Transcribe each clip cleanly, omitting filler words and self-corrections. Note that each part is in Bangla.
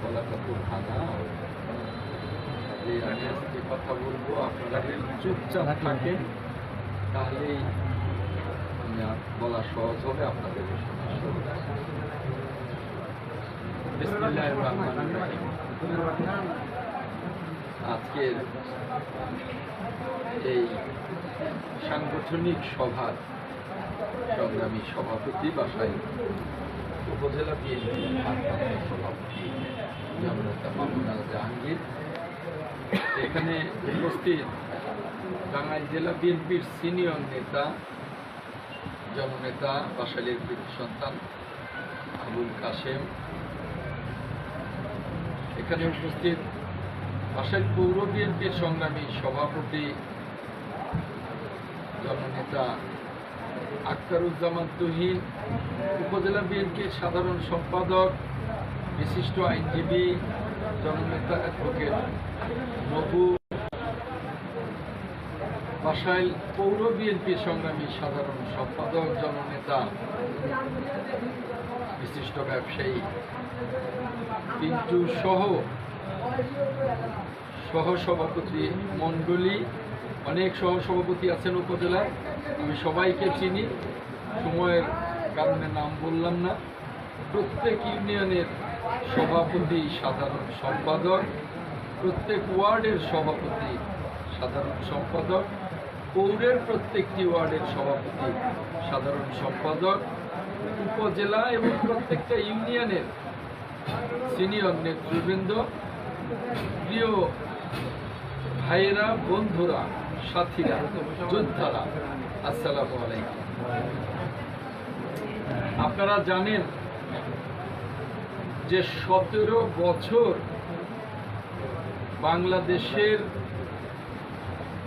গলাটা তো ভাঙা। আমি আজকে কথা বলবো, আপনারা চুপচাপ থাকেন, তাহলেই বলা সহজ হবে আপনাদের। বিসমিল্লাহির রহমানির রহিম। আজকের এই সাংগঠনিক সভার সংগ্রামী সভাপতি বাসায় উপজেলা বিএনপির ভারপ্রাপ্ত সভাপতি জননেতা মামুন আল জাহাঙ্গীর, এখানে উপস্থিত টাঙ্গাইল জেলা বিএনপির সিনিয়র নেতা জননেতা বাসাইলের কৃতি সন্তান আবুল কাশেম, এখানে উপস্থিত বাসাইল পৌর বিএনপির সংগ্রামী সভাপতি জননেতা আখতারুজ্জামান তুহিন, উপজেলা বিএনপির সাধারণ সম্পাদক বিশিষ্ট আইনজীবী জননেতা অ্যাডভোকেট নবু, বাসাইল পৌর বিএনপির সংগ্রামী সাধারণ সম্পাদক জননেতা বিশিষ্ট ব্যবসায়ী পিন্টু সহ সহসভাপতি মণ্ডলী, অনেক সহসভাপতি আছেন উপজেলায়, আমি সবাইকে চিনি, সময়ের কারণে নাম বললাম না। প্রত্যেক ইউনিয়নের সভাপতি সাধারণ সম্পাদক, প্রত্যেক ওয়ার্ডের সভাপতি সাধারণ সম্পাদক, পৌরের প্রত্যেকটি ওয়ার্ডের সভাপতি সাধারণ সম্পাদক, উপজেলা এবং প্রত্যেকটা ইউনিয়নের সিনিয়র নেতৃবৃন্দ, প্রিয় ভাইয়েরা, বন্ধুরা, সাথীরা, যোদ্ধারা, আসসালামু আলাইকুম। আপনারা জানেন যে 17 বছর বাংলাদেশের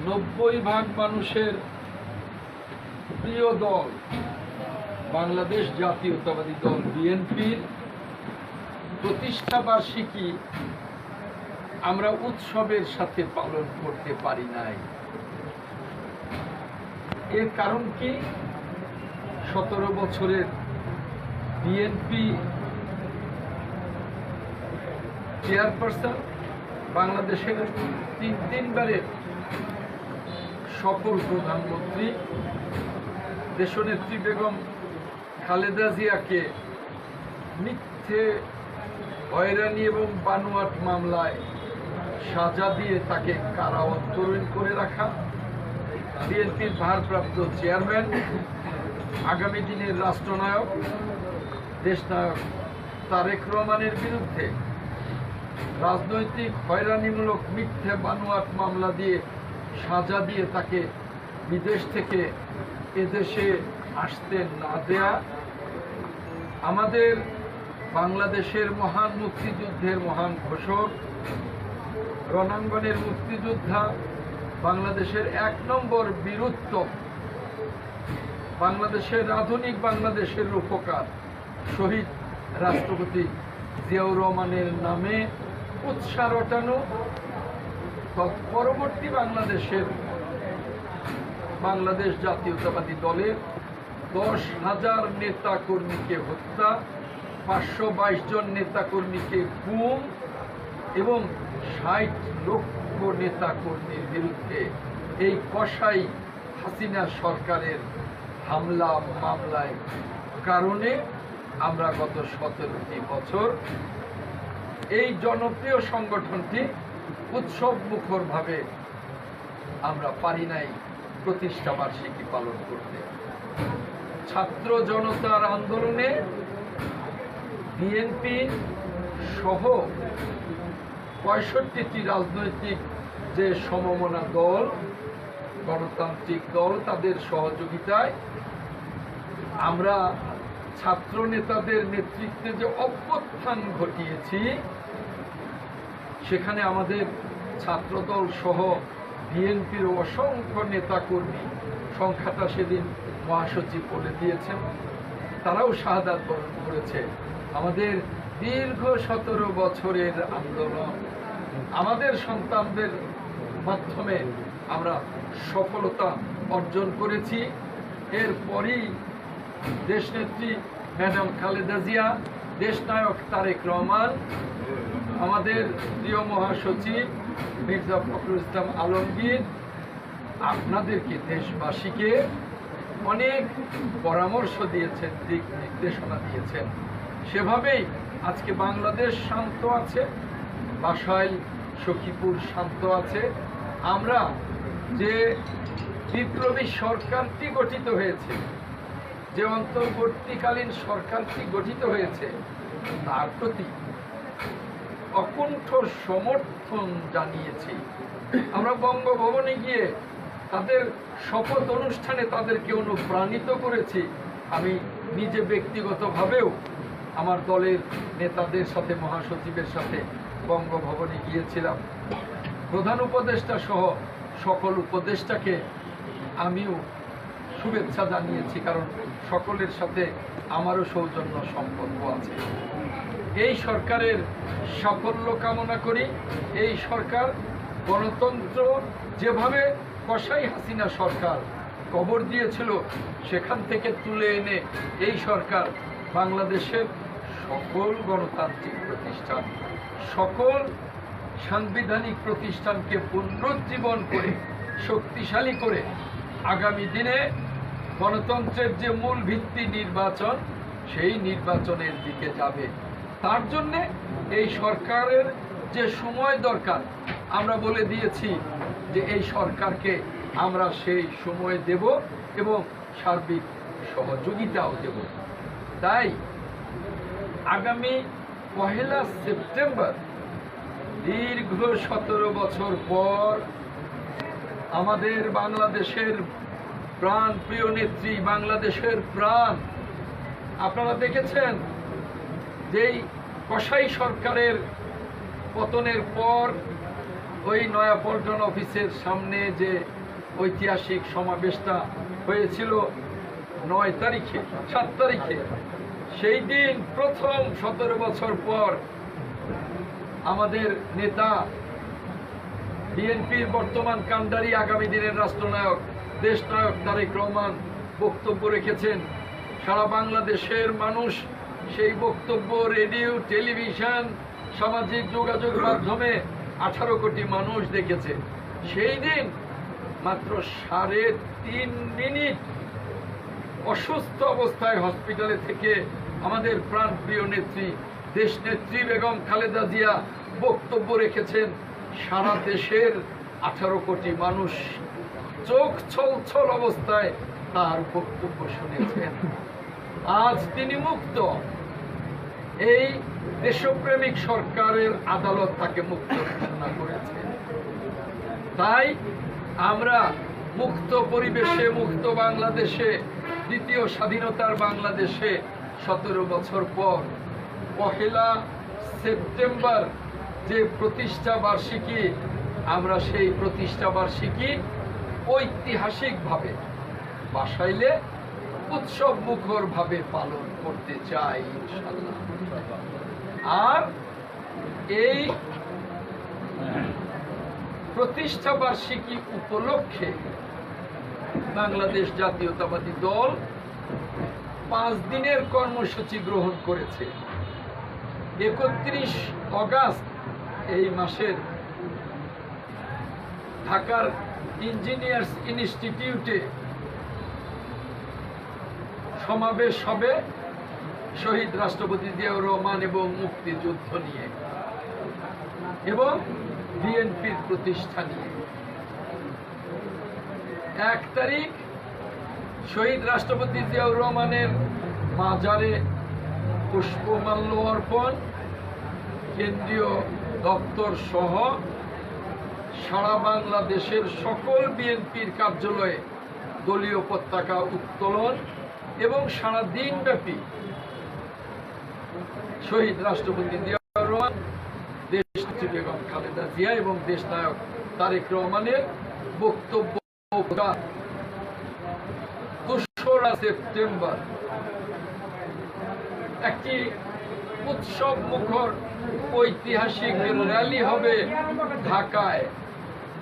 90% মানুষের প্রিয় দল বাংলাদেশ জাতীয়তাবাদী দল বিএনপির প্রতিষ্ঠা বার্ষিকী আমরা উৎসবের সাথে পালন করতে পারি নাই। এর কারণ কি? 17 বছরের বিএনপি চেয়ারপারসন, বাংলাদেশের তিনবারের সফল প্রধানমন্ত্রী দেশনেত্রী বেগম খালেদা জিয়াকে মিথ্যে হয়রানি এবং বানোয়াট মামলায় সাজা দিয়ে তাকে কারা অন্তরীণ করে রাখা, বিএনপির ভারপ্রাপ্ত চেয়ারম্যান, আগামী দিনের রাষ্ট্রনায়ক দেশনায়ক তারেক রহমানের বিরুদ্ধে রাজনৈতিক হয়রানিমূলক মিথ্যে বানোয়াট মামলা দিয়ে সাজা দিয়ে তাকে বিদেশ থেকে এদেশে আসতে না দেয়া, আমাদের বাংলাদেশের মহান মুক্তিযুদ্ধের মহান ঘোষক, রণাঙ্গনের মুক্তিযোদ্ধা, বাংলাদেশের 1 নম্বর বীরুত্তম, বাংলাদেশের আধুনিক বাংলাদেশের রূপকার শহীদ রাষ্ট্রপতি জিয়াউর রহমানের নামে উৎসাহ রটানো, পরবর্তী বাংলাদেশ জাতীয়তাবাদী দলের 10,000 নেতা কর্মীকে হত্যা, 522 জন নেতা কর্মীকে গুম এবং 60 লক্ষ নেতা কর্মীর বিরুদ্ধে এই কসাই হাসিনা সরকারের হামলা মামলায় কারণে আমরা গত 17টি বছর এই জনপ্রিয় সংগঠনটি উৎসব মুখরভাবে আমরা পারি নাই প্রতিষ্ঠা বার্ষিকী পালন করতে। ছাত্র জনতার আন্দোলনে বিএনপি সহ 65টি রাজনৈতিক যে সমমনা দল, গণতান্ত্রিক দল, তাদের সহযোগিতায় আমরা ছাত্র নেতাদের নেতৃত্বে যে অভ্যুত্থান ঘটিয়েছি, সেখানে আমাদের ছাত্রদল সহ বিএনপির অসংখ্য নেতাকর্মী, সংখ্যাটা সেদিন মহাসচিব বলে দিয়েছেন, তারাও শাহাদাত বরণ করেছে। আমাদের দীর্ঘ 17 বছরের আন্দোলন, আমাদের সন্তানদের মাধ্যমে আমরা সফলতা অর্জন করেছি। এরপরই দেশনেত্রী ম্যাডাম খালেদা জিয়া, দেশনায়ক তারেক রহমান আমাদের প্রিয় মহাসচিব মির্জা ফখরুল ইসলাম আলমগীর আপনাদেরকে, দেশবাসীকে অনেক পরামর্শ দিয়েছেন, দিক নির্দেশনা দিয়েছেন। সেভাবেই আজকে বাংলাদেশ শান্ত আছে, বাসাইল সখীপুর শান্ত আছে। আমরা যে বিপ্লবী সরকারটি গঠিত হয়েছে, যে অন্তর্বর্তীকালীন সরকারটি গঠিত হয়েছে, তার প্রতি অকুণ্ঠ সমর্থন জানিয়েছি। আমরা বঙ্গভবনে গিয়ে তাদের শপথ অনুষ্ঠানে তাদেরকে অনুপ্রাণিত করেছি। আমি নিজে ব্যক্তিগতভাবেও আমার দলের নেতাদের সাথে, মহাসচিবের সাথে বঙ্গভবনে গিয়েছিলাম। প্রধান উপদেষ্টা সহ সকল উপদেষ্টাকে আমিও শুভেচ্ছা জানিয়েছি, কারণ সকলের সাথে আমারও সৌজন্য সম্পর্ক আছে। এই সরকারের সাফল্য কামনা করি। এই সরকার গণতন্ত্র যেভাবে কসাই হাসিনা সরকার কবর দিয়েছিল, সেখান থেকে তুলে এনে এই সরকার বাংলাদেশের সকল গণতান্ত্রিক প্রতিষ্ঠান, সকল সাংবিধানিক প্রতিষ্ঠানকে পুনরুজ্জীবন করে, শক্তিশালী করে আগামী দিনে গণতন্ত্রের যে মূল ভিত্তি নির্বাচন, সেই নির্বাচনের দিকে যাবে। তার জন্যে এই সরকারের যে সময় দরকার, আমরা বলে দিয়েছি যে এই সরকারকে আমরা সেই সময় দেব এবং সার্বিক সহযোগিতাও দেব। তাই আগামী 1 সেপ্টেম্বর দীর্ঘ 17 বছর পর আমাদের বাংলাদেশের প্রাণ প্রিয় নেত্রী, বাংলাদেশের প্রাণ, আপনারা দেখেছেন যেই কসাই সরকারের পতনের পর ওই নয়াপল্টন অফিসের সামনে যে ঐতিহাসিক সমাবেশটা হয়েছিল 9 তারিখে, 7 তারিখে, সেই দিন প্রথম 17 বছর পর আমাদের নেতা, বিএনপির বর্তমান কান্ডারি, আগামী দিনের রাষ্ট্রনায়ক, দেশনায়ক তারেক রহমান বক্তব্য রেখেছেন। সারা বাংলাদেশের মানুষ সেই বক্তব্য রেডিও, টেলিভিশন, সামাজিক যোগাযোগ মাধ্যমে 18 কোটি মানুষ দেখেছে। সেই দিন মাত্র 3.5 মিনিট অসুস্থ অবস্থায় হসপিটালে থেকে আমাদের প্রাণপ্রিয় নেত্রী, দেশনেত্রী বেগম খালেদা জিয়া বক্তব্য রেখেছেন। সারা দেশের 18 কোটি মানুষ চোখ ছলছল অবস্থায় তার বক্তব্য শুনেছেন। আজ তিনি মুক্ত। এই দেশপ্রেমিক সরকারের আদালত তাকে মুক্ত ঘোষণা করেছে। তাই আমরা মুক্ত পরিবেশে, মুক্ত বাংলাদেশে, দ্বিতীয় স্বাধীনতার বাংলাদেশে 17 বছর পর 1 সেপ্টেম্বর যে প্রতিষ্ঠা বার্ষিকী, আমরা সেই প্রতিষ্ঠা বার্ষিকী ঐতিহাসিকভাবে বাসাইলে উৎসব মুখর ভাবে পালন করতে চাই ইনশাআল্লাহ। আর এই প্রতিষ্ঠা বার্ষিকী উপলক্ষে বাংলাদেশ জাতীয়তাবাদী দল 5 দিনের কর্মসূচি গ্রহণ করেছে। 31 অগাস্ট এই মাসের ঢাকার ইঞ্জিনিয়ার্স ইনস্টিটিউটে সমাবেশ হবে শহীদ রাষ্ট্রপতি জিয়াউর রহমান এবং মুক্তিযুদ্ধ নিয়ে এবং বিএনপির প্রতিষ্ঠা নিয়ে। 1 তারিখ শহীদ রাষ্ট্রপতি জিয়াউর রহমানের মাজারে পুষ্পমাল্য অর্পণ, কেন্দ্রীয় দপ্তর সহ সারা বাংলাদেশের সকল বিএনপির কার্যালয়ে দলীয় পতাকা উত্তোলন এবং সারা দিনব্যাপী শহীদ রাষ্ট্রপতি জিয়াউর রহমান, দেশনেত্রী বেগম খালেদা জিয়া এবং দেশনায়ক তারেক রহমানের বক্তব্য। 2 সেপ্টেম্বর একটি উৎসব মুখর ঐতিহাসিক র্যালি হবে ঢাকায়,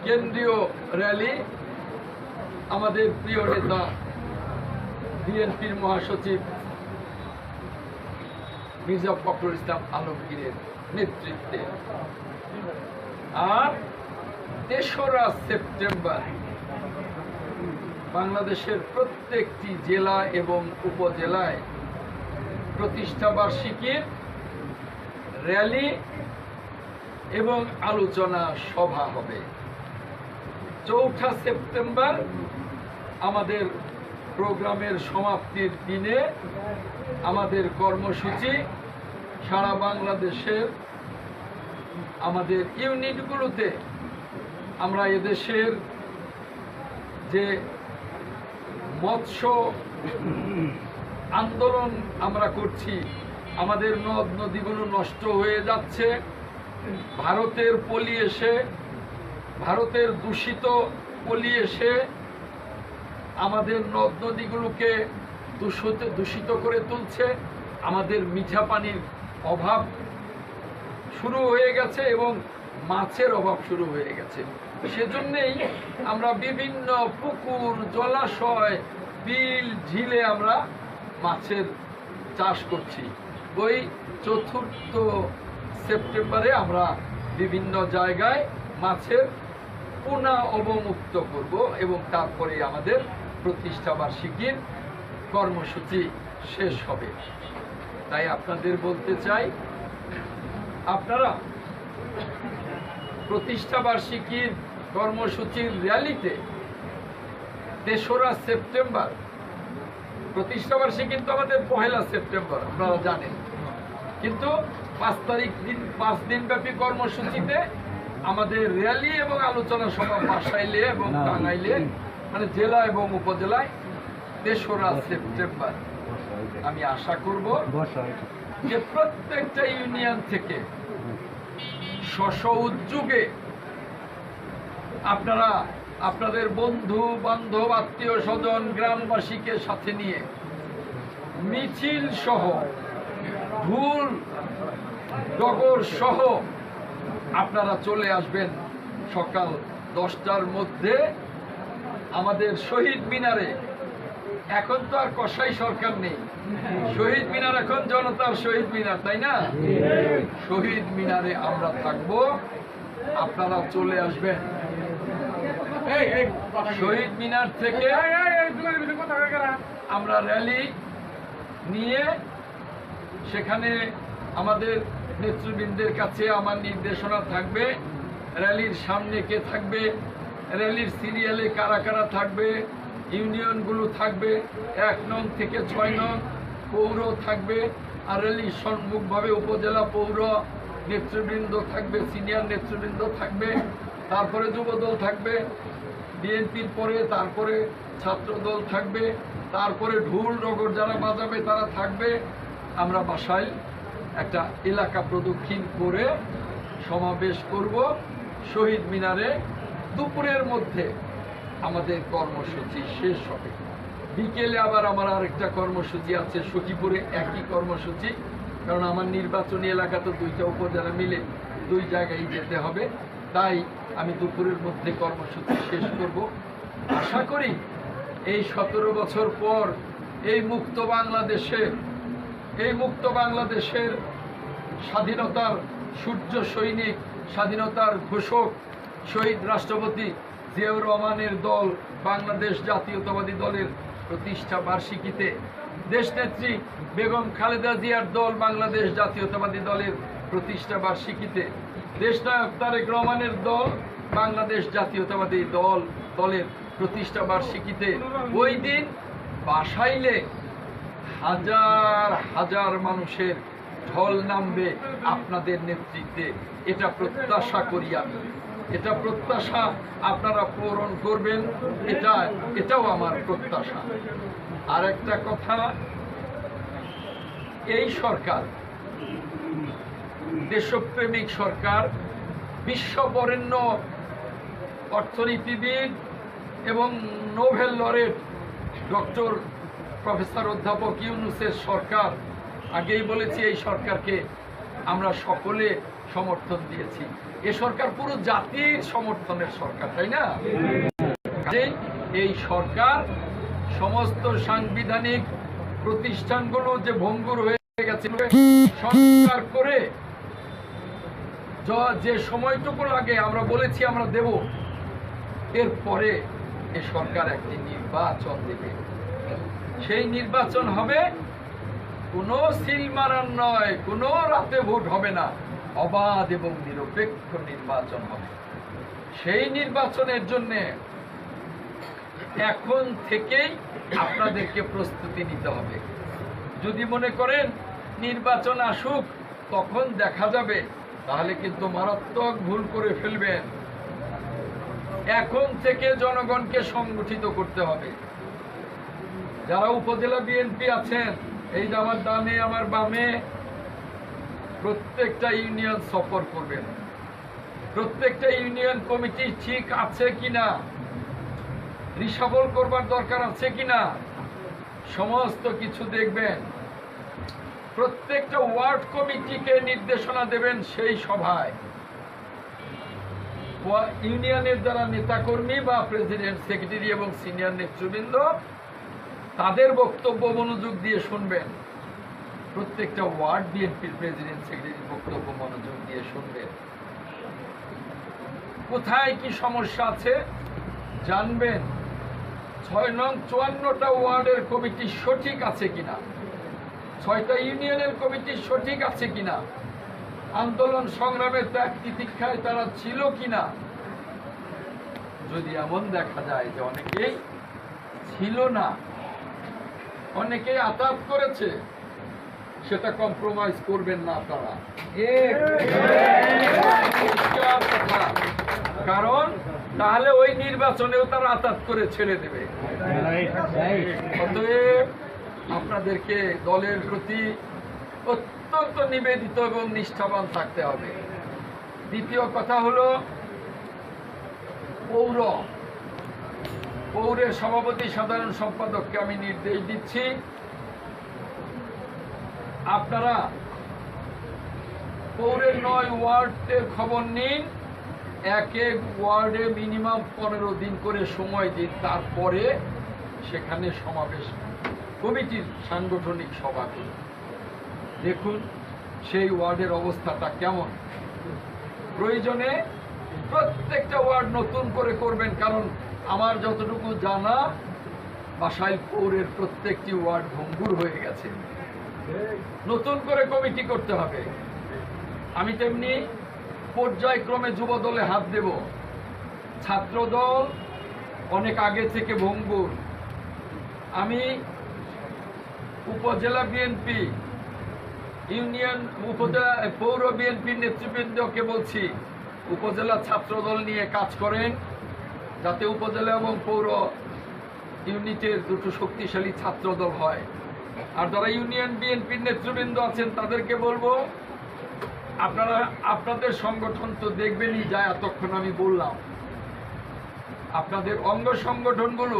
কেন্দ্রীয় র্যালি। আমাদের প্রিয় নেতা বিএনপির মহাসচিব মির্জা ফখরুল ইসলাম আলমগীরের নেতৃত্বে। আর ৩রা সেপ্টেম্বর বাংলাদেশের প্রত্যেকটি জেলা এবং উপজেলায় প্রতিষ্ঠা বার্ষিকীর র্যালি এবং আলোচনা সভা হবে। ৪ঠা সেপ্টেম্বর আমাদের প্রোগ্রামের সমাপ্তির দিনে আমাদের কর্মসূচি সারা বাংলাদেশের আমাদের ইউনিটগুলোতে আমরা এদেশের যে মৎস্য আন্দোলন আমরা করছি, আমাদের নদ নদীগুলো নষ্ট হয়ে যাচ্ছে, ভারতের পলি এসে, ভারতের দূষিত পলি এসে আমাদের নদ নদীগুলোকে দূষিত করে তুলছে, আমাদের মিঠা পানির অভাব শুরু হয়ে গেছে এবং মাছের অভাব শুরু হয়ে গেছে। সেজন্যই আমরা বিভিন্ন পুকুর, জলাশয়, বিল, ঝিলে আমরা মাছের চাষ করছি। ওই ৪র্থ সেপ্টেম্বরে আমরা বিভিন্ন জায়গায় মাছের পোনা অবমুক্ত করব এবং তারপরে আমাদের প্রতিষ্ঠা বার্ষিকীর কর্মসূচি শেষ হবে। তাই আপনাদের বলতে চাই, আপনারা প্রতিষ্ঠা বার্ষিকীর কর্মসূচির র্যালিতে ৩রা সেপ্টেম্বর, প্রতিষ্ঠা বার্ষিকী কিন্তু আমাদের ১লা সেপ্টেম্বর আপনারা জানেন, কিন্তু ৫ দিনব্যাপী কর্মসূচিতে আমাদের র্যালি এবং আলোচনা সভা বাসাইলে এবং টাঙ্গাইলে, মানে জেলা এবং উপজেলায় ৩রা সেপ্টেম্বর। আমি আশা করব যে প্রত্যেকটা ইউনিয়ন থেকে স্ব উদ্যোগে আপনারা আপনাদের বন্ধু বান্ধব, আত্মীয় স্বজন, গ্রামবাসীকে সাথে নিয়ে মিছিল সহ, ঢোল ডগর সহ আপনারা চলে আসবেন সকাল 10টার মধ্যে আমাদের শহীদ মিনারে। এখন তো আর কসাই সরকার নেই, শহীদ মিনার এখন জনতার শহীদ মিনার, তাই না? শহীদ মিনারে আমরা থাকব, আপনারা চলে আসবেন। শহীদ মিনার থেকে আমরা র্যালি নিয়ে সেখানে আমাদের নেতৃবৃন্দের কাছে আমার নির্দেশনা থাকবে, র্যালির সামনে কে থাকবে, র্যালির সিরিয়ালে কারা কারা থাকবে, ইউনিয়নগুলো থাকবে, ১ নং থেকে ৬ নং পৌর থাকবে, আর র্যালির সম্মুখভাবে উপজেলা পৌর নেতৃবৃন্দ থাকবে, সিনিয়র নেতৃবৃন্দ থাকবে, তারপরে যুবদল থাকবে, বিএনপির পরে তারপরে ছাত্রদল থাকবে, তারপরে ঢোল ডগর যারা বাজাবে তারা থাকবে। আমরা বাসায় একটা এলাকা প্রদক্ষিণ করে সমাবেশ করব শহীদ মিনারে। দুপুরের মধ্যে আমাদের কর্মসূচি শেষ হবে। বিকেলে আবার আমার আরেকটা কর্মসূচি আছে সখীপুরে, একই কর্মসূচি, কারণ আমার নির্বাচনী এলাকা তো 2টা উপজেলা মিলে 2 জায়গায় যেতে হবে। তাই আমি দুপুরের মধ্যে কর্মসূচি শেষ করব। আশা করি এই 17 বছর পর এই মুক্ত বাংলাদেশের স্বাধীনতার সূর্য সৈনিক, স্বাধীনতার ঘোষক শহীদ রাষ্ট্রপতি জিয়াউর রহমানের দল বাংলাদেশ জাতীয়তাবাদী দলের প্রতিষ্ঠা বার্ষিকীতে, দেশনেত্রী বেগম খালেদা জিয়ার দল বাংলাদেশ জাতীয়তাবাদী দলের প্রতিষ্ঠা বার্ষিকীতে, দেশনায়ক তারেক রহমানের দল বাংলাদেশ জাতীয়তাবাদী দলের প্রতিষ্ঠা বার্ষিকীতে ওই দিন বাসাইলে হাজার হাজার মানুষের ঢল নামবে আপনাদের নেতৃত্বে। এটা প্রত্যাশা করি আমি, এটা প্রত্যাশা আপনারা পূরণ করবেন, এটাও আমার প্রত্যাশা। আর একটা কথা, এই সরকার দেশপ্রেমিক সরকার, বিশ্ববরেণ্য অর্থনীতিবিদ এবং নোবেল লরেট ডক্টর প্রফেসর অধ্যাপক ইউনূসের সরকার। আগেই বলেছি এই সরকারকে আমরা সকলে সমর্থন দিয়েছি। এ সরকার পুরো জাতির সমর্থনের সরকার, তাই না? এই সরকার সমস্ত সাংবিধানিক প্রতিষ্ঠানগুলো যে ভঙ্গুর হয়ে গেছে সংস্কার করে যে সময়টুকু লাগে আমরা বলেছি আমরা দেব, এরপরে এই সরকার একটি নির্বাচন দেবে। সেই নির্বাচন হবে কোনো সিল মারার নয়, কোনো রাতে ভোট হবে না, অবাধ এবং নিরপেক্ষ নির্বাচন হবে। সেই নির্বাচনের জন্য এখন থেকেই আপনাদেরকে প্রস্তুতি নিতে হবে। যদি মনে করেন নির্বাচন আসুক তখন দেখা যাবে, তাহলে কিন্তু মারাত্মক ভুল করে ফেলবেন। এখন থেকে জনগণকে সংগঠিত করতে হবে। যারা উপজেলা বিএনপি আছেন, এই যে আমার ডানে আমার বামে, প্রত্যেকটা ইউনিয়ন সফর করবেন। প্রত্যেকটা ইউনিয়ন কমিটি ঠিক আছে কিনা, রিসাফল করবার দরকার আছে কিনা, সমস্ত কিছু দেখবেন। প্রত্যেকটা ওয়ার্ড কমিটিকে নির্দেশনা দেবেন সেই সভায়। ইউনিয়নের যারা নেতাকর্মী বা প্রেসিডেন্ট, সেক্রেটারি এবং সিনিয়র নেতৃবৃন্দ, তাদের বক্তব্য মনোযোগ দিয়ে শুনবেন। প্রত্যেকটা ওয়ার্ড বিএনপির প্রেসিডেন্ট, সেক্রেটারির বক্তব্য মনোযোগ দিয়ে শুনবেন। কোথায় কি সমস্যা আছে জানবেন। 6 নং 54টা ওয়ার্ডের কমিটি সঠিক আছে কিনা, 6টা ইউনিয়নের কমিটি সঠিক আছে কিনা, আন্দোলন সংগ্রামের ত্যাগ তিতিক্ষায় তারা ছিল কিনা। যদি এমন দেখা যায় যে অনেকেই ছিল না, অনেকেই আতাত করেছে, সেটা কম্প্রোমাইজ করবেন না আপনারা। কারণ তাহলে ওই নির্বাচনেও তারা আতাত করে ছেড়ে দেবে। অতএব আপনাদেরকে দলের প্রতি অত্যন্ত নিবেদিত এবং নিষ্ঠাবান থাকতে হবে। দ্বিতীয় কথা হলো পৌরের সভাপতি সাধারণ সম্পাদককে আমি নির্দেশ দিচ্ছি, আপনারা পৌরের 9 ওয়ার্ডের খবর নিন। এক এক ওয়ার্ডে মিনিমাম 15 দিন করে সময় দিন, তারপরে সেখানে সমাবেশ কমিটির সাংগঠনিক সভা করুন। দেখুন সেই ওয়ার্ডের অবস্থাটা কেমন। প্রয়োজনে প্রত্যেকটা ওয়ার্ড নতুন করে করবেন, কারণ আমার যতটুকু জানা বাসাইল পৌরের প্রত্যেকটি ওয়ার্ড ভঙ্গুর হয়ে গেছে, নতুন করে কমিটি করতে হবে। আমি তেমনি পর্যায়ক্রমে যুব দলে হাত দেব। ছাত্র দল অনেক আগে থেকে ভঙ্গুর। আমি উপজেলা বিএনপি, ইউনিয়ন, উপজেলা পৌর বিএনপির নেতৃবৃন্দকে বলছি, উপজেলা ছাত্র দল নিয়ে কাজ করেন, যাতে উপজেলা এবং পৌর ইউনিটের দুটো শক্তিশালী ছাত্র দল হয়। আর যারা ইউনিয়ন বিএনপির নেতৃবৃন্দ আছেন তাদেরকে বলবো, আপনারা আপনাদের সংগঠন তো দেখবেনই, যা এতক্ষণ আমি বললাম, আপনাদের অঙ্গ সংগঠনগুলো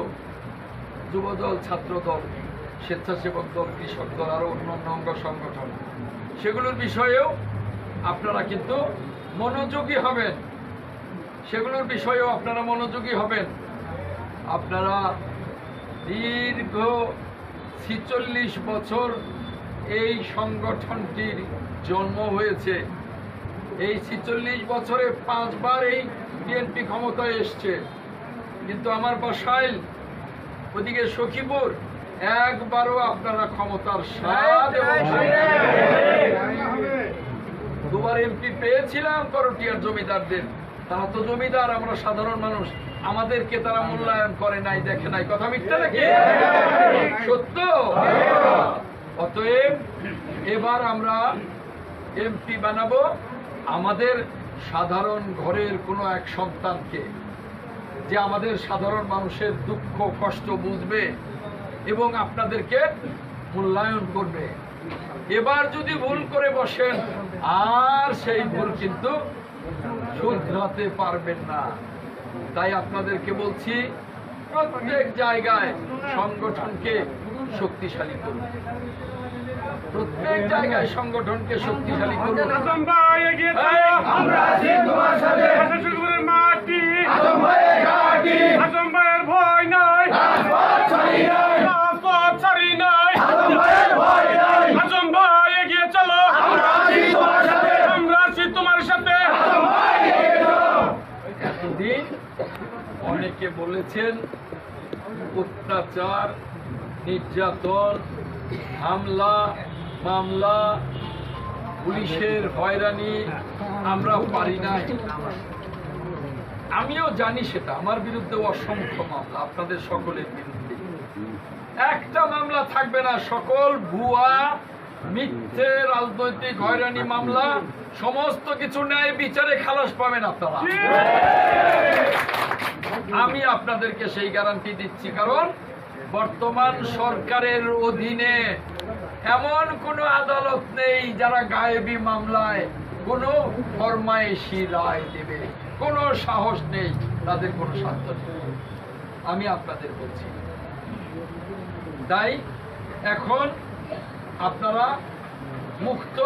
যুবদল, ছাত্রদল, স্বেচ্ছাসেবক দল, কৃষক দল, আরো অন্যান্য অঙ্গ সংগঠন, সেগুলোর বিষয়েও আপনারা কিন্তু মনোযোগী হবেন। সেগুলোর বিষয়েও আপনারা মনোযোগী হবেন। আপনারা দীর্ঘ 46 বছর এই সংগঠনটির জন্ম হয়েছে। এই 46 বছরে 5 বার এই বিএনপি ক্ষমতায় এসছে, কিন্তু আমার বাসাইল ওদিকে সখীপুর একবারও আপনারা ক্ষমতার স্বাদ এবং 2বার এমপি পেয়েছিলাম করটিয়ার জমিদারদের। তারা তো জমিদার, আমরা সাধারণ মানুষ, আমাদেরকে তারা মূল্যায়ন করে নাই, দেখে নাই। কথা মিথ্যা নাকি সত্য? অতএব এবার আমরা এমপি বানাবো আমাদের সাধারণ ঘরের কোনো এক সন্তানকে, যে আমাদের সাধারণ মানুষের দুঃখ কষ্ট বুঝবে এবং আপনাদেরকে মূল্যায়ন করবে। এবার যদি ভুল করে বসেন, আর সেই ভুল কিন্তু শুধরাতে পারবেন না। তাই আপনাদেরকে বলছি, প্রত্যেক জায়গায় সংগঠনকে শক্তিশালী করুন, প্রত্যেক জায়গায় সংগঠনকে শক্তিশালী করুন। ভয় নাই, আজম ভাই অনেকে বলেছেন অত্যাচার, নির্যাতন, হামলা, মামলা, পুলিশের হয়রানি আমরা পারি নাই। আমিও জানি সেটা, আমার বিরুদ্ধে অসংখ্য মামলা, আপনাদের সকলের বিরুদ্ধে। একটা মামলা থাকবে না, সকল ভুয়া মিথ্যে রাজনৈতিক হয়রানি মামলা, সমস্ত কিছু ন্যায় বিচারে খালাস পাবেন আপনারা। আমি আপনাদেরকে সেই গ্যারান্টি দিচ্ছি, কারণ বর্তমান সরকারের অধীনে এমন কোনো আদালত নেই যারা গায়েবী মামলায় কোনো ফরমায়েশি রায় দেবে, কোনো সাহস নেই, তাদের কোনো সাধ্য নেই। আমি আপনাদের বলছি, তাই এখন আপনারা মুক্ত,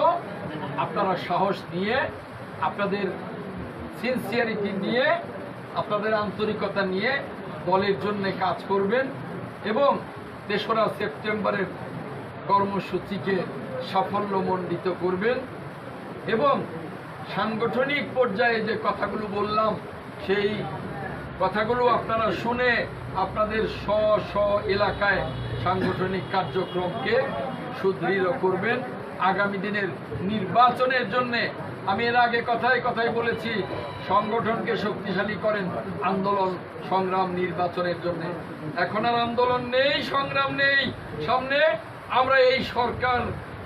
আপনারা সাহস নিয়ে, আপনাদের সিনসিয়ারিটি নিয়ে, আপনাদের আন্তরিকতা নিয়ে দলের জন্য কাজ করবেন এবং ৩রা সেপ্টেম্বরের কর্মসূচিকে সাফল্যমণ্ডিত করবেন এবং সাংগঠনিক পর্যায়ে যে কথাগুলো বললাম সেই কথাগুলো আপনারা শুনে আপনাদের স্ব এলাকায় সাংগঠনিক কার্যক্রমকে সুদৃঢ় করবেন। আগামী দিনের নির্বাচনের জন্য আমি এর আগে কথায় কথায় বলেছি, সংগঠনকে শক্তিশালী করেন আন্দোলন সংগ্রাম নির্বাচনের জন্য। এখন আর আন্দোলন নেই, সংগ্রাম নেই, সামনে আমরা এই সরকার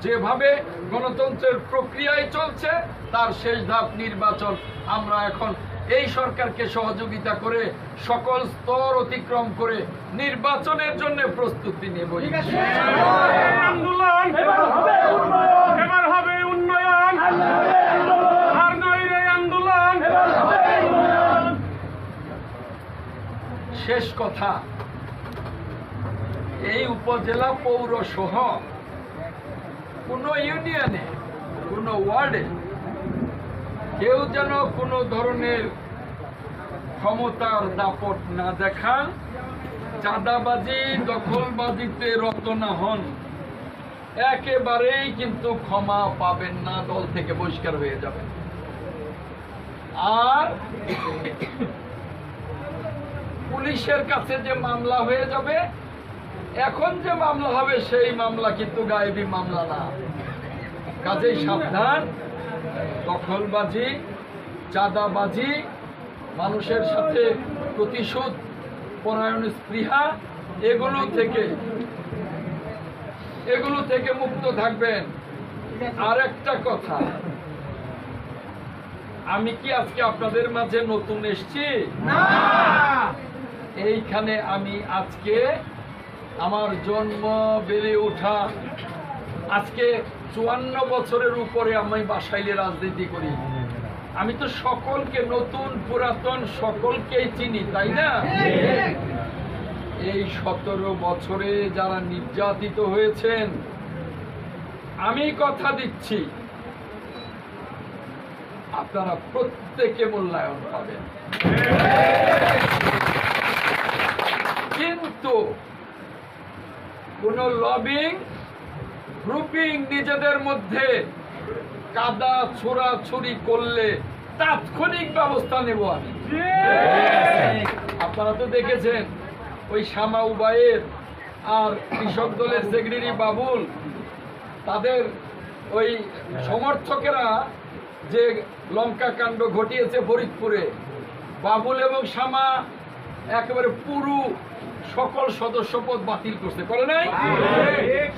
যেভাবে গণতন্ত্রের প্রক্রিয়ায় চলছে তার শেষ ধাপ নির্বাচন। আমরা এখন এই সরকারকে সহযোগিতা করে সকল স্তর অতিক্রম করে নির্বাচনের জন্য প্রস্তুতি নেব। আন্দোলন এবার হবে উন্নয়ন, আর নয় রে আন্দোলন। শেষ কথা, এই উপজেলা পৌরসহ কোনো ইউনিয়নে, কোনো ওয়ার্ডে কেউ যেন কোনো ধরনের ক্ষমতার দাপট না দেখান, চাঁদাবাজি দখলবাজিতে রত না হন, একেবারেই কিন্তু ক্ষমা পাবেন না, দল থেকে বহিষ্কার হয়ে যাবেন। আর পুলিশের কাছে যে মামলা হয়ে যাবে, এখন যে মামলা হবে সেই মামলা কিন্তু গায়েবী মামলা না। কাজেই সাবধান, দখলবাজি, চাঁদাবাজি, মানুষের সাথে প্রতিশোধ পরায়ণ স্পৃহা, এগুলো থেকে মুক্ত থাকবেন। আর একটা কথা, আমি কি আজকে আপনাদের মাঝে নতুন এসেছি? এইখানে আমি আজকে আমার জন্ম, বেড়ে ওঠা, আজকে 54 বছরের উপরে আমি বাসাইলে রাজনীতি করি। আমি তো সকলকে, নতুন পুরাতন সকলকেই চিনি, তাই না? এই 17 বছরে যারা নির্যাতিত হয়েছেন, আমি কথা দিচ্ছি আপনারা প্রত্যেকে মূল্যায়ন পাবেন। কিন্তু কোন লবিং গ্রুপিং নিজেদের মধ্যে কাদা ছোড়াছুড়ি করলে তাৎক্ষণিক ব্যবস্থা নেব আমি। আপনারা তো দেখেছেন ওই শামা উবায়ের আর কৃষক দলের সেক্রেটারি বাবুল, তাদের ওই সমর্থকেরা যে লঙ্কা কাণ্ড ঘটিয়েছে ফরিদপুরে, বাবুল এবং শামা একেবারে পুরো সকল সদস্যপদ বাতিল করতে করে নাই?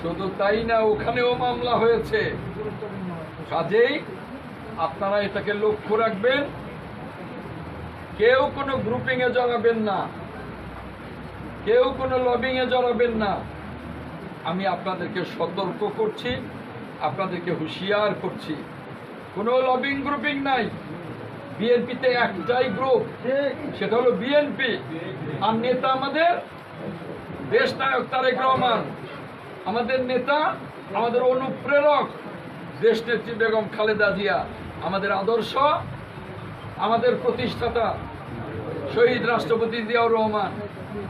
শুধু তাই না, ওখানেও মামলা হয়েছে। কাজেই আপনারা এটাকে লক্ষ্য রাখবেন, কেউ কোনো গ্রুপিং এ জড়াবেন না, কেউ কোনো লবিং এ জড়াবেন না। আমি আপনাদেরকে সতর্ক করছি, আপনাদেরকে হুঁশিয়ার করছি, কোনো লবিং গ্রুপিং নাই। বিএনপিতে একটাই গ্রুপ, সেটা হলো বিএনপি। আর নেতা আমাদের দেশ নায়ক তারেক রহমান, আমাদের নেতা, আমাদের অনুপ্রেরক দেশনেত্রী বেগম খালেদা জিয়া, আমাদের আদর্শ, আমাদের প্রতিষ্ঠাতা শহীদ রাষ্ট্রপতি জিয়াউর রহমান।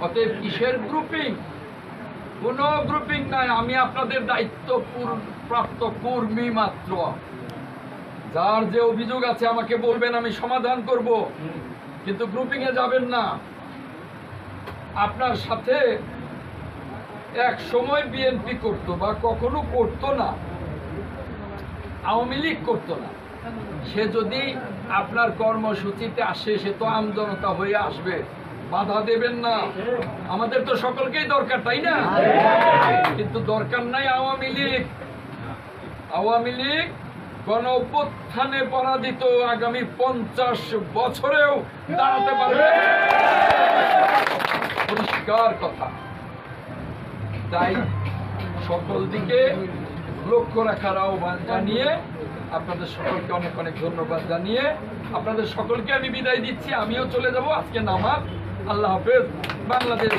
অতএব কিসের গ্রুপিং? কোনো গ্রুপিং নাই। আমি আপনাদের দায়িত্ব প্রাপ্ত কর্মী মাত্র। যার যে অভিযোগ আছে আমাকে বলবেন, আমি সমাধান করব, কিন্তু গ্রুপিং এ যাবেন না। আপনার সাথে এক সময় বিএনপি করতো বা কখনো করতো না, আওয়ামী লীগ করতো না, সে যদি আপনার কর্মসূচিতে আসে, সে তো আমজনতা হয়ে আসবে, বাধা দেবেন না। আমাদের তো সকলকেই দরকার, তাই না? কিন্তু দরকার নাই আওয়ামী লীগ। আওয়ামী লীগ গণ অভ্যুত্থানে পরাজিত, আগামী 50 বছরেও দাঁড়াতে পারবে, পরিষ্কার কথা। তাই সকল দিকে লক্ষ্য রাখার আহ্বান জানিয়ে আপনাদের সকলকে অনেক অনেক ধন্যবাদ জানিয়ে আপনাদের সকলকে আমি বিদায় দিচ্ছি। আমিও চলে যাব, আজকে নামাজ। আল্লাহ হাফেজ। বাংলাদেশ।